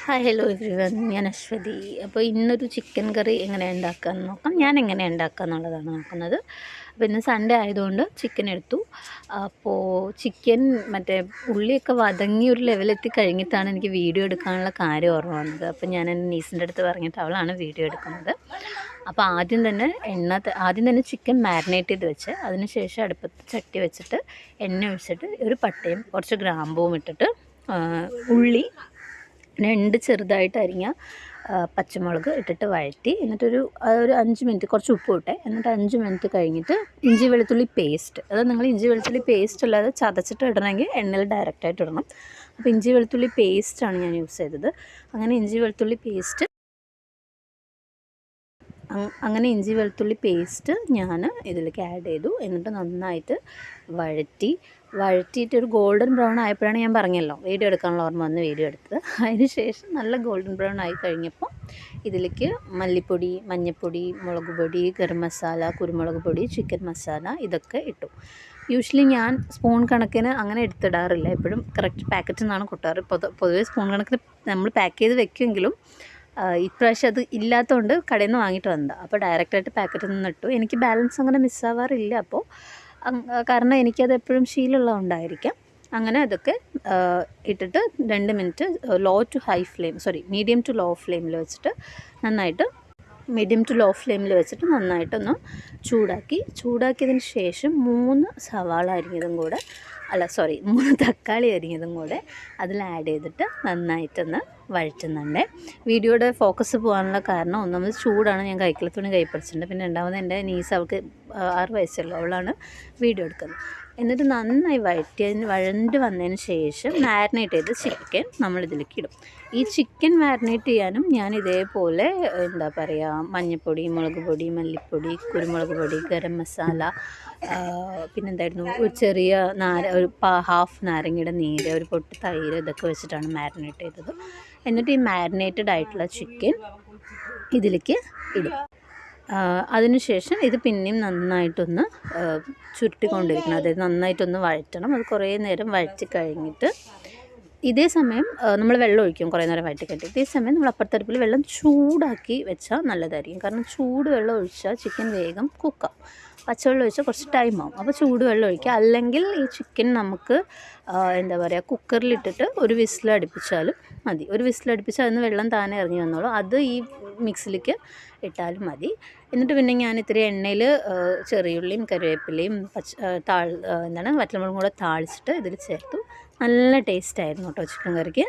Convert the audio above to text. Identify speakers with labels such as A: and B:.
A: Hi hello everyone, ഞാൻ അശ്വതി. അപ്പോൾ ഇന്നൊരു ചിക്കൻ കറി എങ്ങനെ ഉണ്ടാക്കാമെന്ന് നോക്കാം. ഞാൻ എങ്ങനെ ഉണ്ടാക്കുക എന്നുള്ളതാണ് നോക്കുന്നത്. അപ്പോൾ ഇന്ന് സൺഡേ ആയതുകൊണ്ട് ചിക്കൻ എടുത്തു. അപ്പോൾ ചിക്കൻ മറ്റേ ഉള്ളിയൊക്കെ വതങ്ങി ഒരു ലെവലെത്തി കഴിഞ്ഞിട്ടാണ് എനിക്ക് വീഡിയോ എടുക്കാനുള്ള കാര്യം ഓർമ്മ വന്നത്. അപ്പോൾ ഞാൻ എൻ്റെ നീസിൻ്റെ അടുത്ത് പറഞ്ഞിട്ട് അവളാണ് വീഡിയോ എടുക്കുന്നത്. അപ്പോൾ ആദ്യം തന്നെ ചിക്കൻ മാരിനേറ്റ് ചെയ്ത് വെച്ച് അതിനുശേഷം അടുപ്പത്ത് ചട്ടി വെച്ചിട്ട് എണ്ണ ഒഴിച്ചിട്ട് ഒരു പട്ടയും കുറച്ച് ഗ്രാമ്പൂവും ഇട്ടിട്ട് ഉള്ളി 2 ചെറുതായിട്ട് അരിഞ്ഞ പച്ചമുളക് ഇട്ടിട്ട് വഴറ്റി എന്നിട്ടൊരു 5 മിനിറ്റ് കുറച്ച് ഉപ്പ് ഇട്ടെ എന്നിട്ട് 5 മിനിറ്റ് കഴിഞ്ഞിട്ട് ഇഞ്ചി വെളുത്തുള്ളി പേസ്റ്റ്, അത് നിങ്ങൾ ഇഞ്ചി വെളുത്തുള്ളി പേസ്റ്റ് അല്ലാതെ ചതച്ചിട്ട് ഇടണമെങ്കിൽ എണ്ണയിൽ ഡയറക്റ്റായിട്ട് ഇടണം. അപ്പോൾ ഇഞ്ചി വെളുത്തുള്ളി പേസ്റ്റാണ് ഞാൻ യൂസ് ചെയ്തത്. അങ്ങനെ ഇഞ്ചി വെളുത്തുള്ളി പേസ്റ്റ് ഞാൻ ഇതിലേക്ക് ആഡ് ചെയ്തു. എന്നിട്ട് നന്നായിട്ട് വഴറ്റിയിട്ട് ഒരു ഗോൾഡൻ ബ്രൗൺ ആയപ്പോഴാണ് ഞാൻ പറഞ്ഞല്ലോ വീഡിയോ എടുക്കാനുള്ള ഓർമ്മ വന്ന് വീഡിയോ എടുത്തത്. അതിന് ശേഷം നല്ല ഗോൾഡൻ ബ്രൗൺ ആയി കഴിഞ്ഞപ്പോൾ ഇതിലേക്ക് മല്ലിപ്പൊടി, മഞ്ഞൾപ്പൊടി, മുളക് പൊടി, ഗരം മസാല, കുരുമുളക് പൊടി, ചിക്കൻ മസാല ഇതൊക്കെ ഇട്ടു. യൂഷ്വലി ഞാൻ സ്പൂൺ കണക്കിന് അങ്ങനെ എടുത്തിടാറില്ല, എപ്പോഴും കറക്റ്റ് പാക്കറ്റിൽ നിന്നാണ് കൊട്ടാറ്. പൊതുവേ സ്പൂൺ കണക്കിന് നമ്മൾ പാക്ക് ചെയ്ത് വെക്കുമെങ്കിലും ഇപ്രാവശ്യം അത് ഇല്ലാത്തതുകൊണ്ട് കടയിൽ നിന്ന് വാങ്ങിയിട്ട് വന്നതാണ്. അപ്പോൾ ഡയറക്റ്റായിട്ട് പാക്കറ്റിൽ നിന്ന് ഇട്ടു. എനിക്ക് ബാലൻസ് അങ്ങനെ മിസ്സാവാറില്ല, അപ്പോൾ കാരണം എനിക്കത് എപ്പോഴും ശീലമുള്ളതുകൊണ്ടായിരിക്കാം. അങ്ങനെ അതൊക്കെ ഇട്ടിട്ട് 2 മിനിറ്റ് മീഡിയം ടു ലോ ഫ്ലെയിമിൽ വെച്ചിട്ട് നന്നായിട്ടൊന്ന് ചൂടാക്കിയതിന് ശേഷം 3 തക്കാളി അരിഞ്ഞതും കൂടെ അതിൽ ആഡ് ചെയ്തിട്ട് നന്നായിട്ടൊന്ന് വഴറ്റുന്നുണ്ട്. വീഡിയോയുടെ ഫോക്കസ് പോകാനുള്ള കാരണം ഒന്നാമത് ചൂടാണ്, ഞാൻ കൈപ്പിടിച്ചിട്ടുണ്ട്. പിന്നെ രണ്ടാമത് എൻ്റെ നീസ്, അവൾക്ക് 6 വയസ്സുള്ളൂ, അവളാണ് വീഡിയോ എടുക്കുന്നത്. എന്നിട്ട് നന്നായി വഴണ്ട് വന്നതിന് ശേഷം മാരിനേറ്റ് ചെയ്ത് ചിക്കൻ നമ്മളിതിലേക്ക് ഇടും. ഈ ചിക്കൻ മാരിനേറ്റ് ചെയ്യാനും ഞാൻ ഇതേപോലെ മഞ്ഞൾപ്പൊടി, മുളക് പൊടി, മല്ലിപ്പൊടി, കുരുമുളക് പൊടി, ഗരം മസാല, പിന്നെന്തായിരുന്നു, ഒരു ചെറിയ ഒരു ഹാഫ് നാരങ്ങയുടെ നീര്, ഒരു പൊട്ട് തൈര്, ഇതൊക്കെ വെച്ചിട്ടാണ് മാരിനേറ്റ് ചെയ്തത്. എന്നിട്ട് ഈ മാരിനേറ്റഡ് ആയിട്ടുള്ള ചിക്കൻ ഇതിലേക്ക് ഇടും. അതിനുശേഷം ഇത് പിന്നെയും നന്നായിട്ടൊന്ന് ചുരുട്ടിക്കൊണ്ടിരിക്കണം, അതായത് നന്നായിട്ടൊന്ന് വഴറ്റണം. അത് കുറേ നേരം വഴറ്റി കഴിഞ്ഞിട്ട് ഇതേ സമയം നമ്മൾ വെള്ളം ഒഴിക്കും, കുറേ നേരം വഴറ്റിക്കട്ടി. ഇതേ സമയം നമ്മൾ അപ്പുറത്തടുപ്പിൽ വെള്ളം ചൂടാക്കി വെച്ചാൽ നല്ലതായിരിക്കും. കാരണം ചൂട് വെള്ളം ഒഴിച്ചാൽ ചിക്കൻ വേഗം കുക്കാവും. പച്ചവെള്ളം ഒഴിച്ചാൽ കുറച്ച് ടൈമാവും. അപ്പോൾ ചൂട് വെള്ളം ഒഴിക്കുക. അല്ലെങ്കിൽ ഈ ചിക്കൻ നമുക്ക് കുക്കറിലിട്ടിട്ട് ഒരു വിസിലടുപ്പിച്ചാലും മതി. ഒരു വിസിലടുപ്പിച്ചാൽ അതിന് വെള്ളം താനെ ഇറങ്ങി വന്നോളൂ. അത് ഈ മിക്സിലേക്ക് ഇട്ടാലും മതി. എന്നിട്ട് പിന്നെ ഞാൻ ഇത്തിരി എണ്ണയിൽ ചെറിയുള്ളിയും കറിവേപ്പിലയും വറ്റൽമുളകും കൂടെ താളിച്ചിട്ട് ഇതിൽ ചേർത്തു. നല്ല ടേസ്റ്റായിരുന്നു കേട്ടോ ചിക്കൻ കറിക്ക്.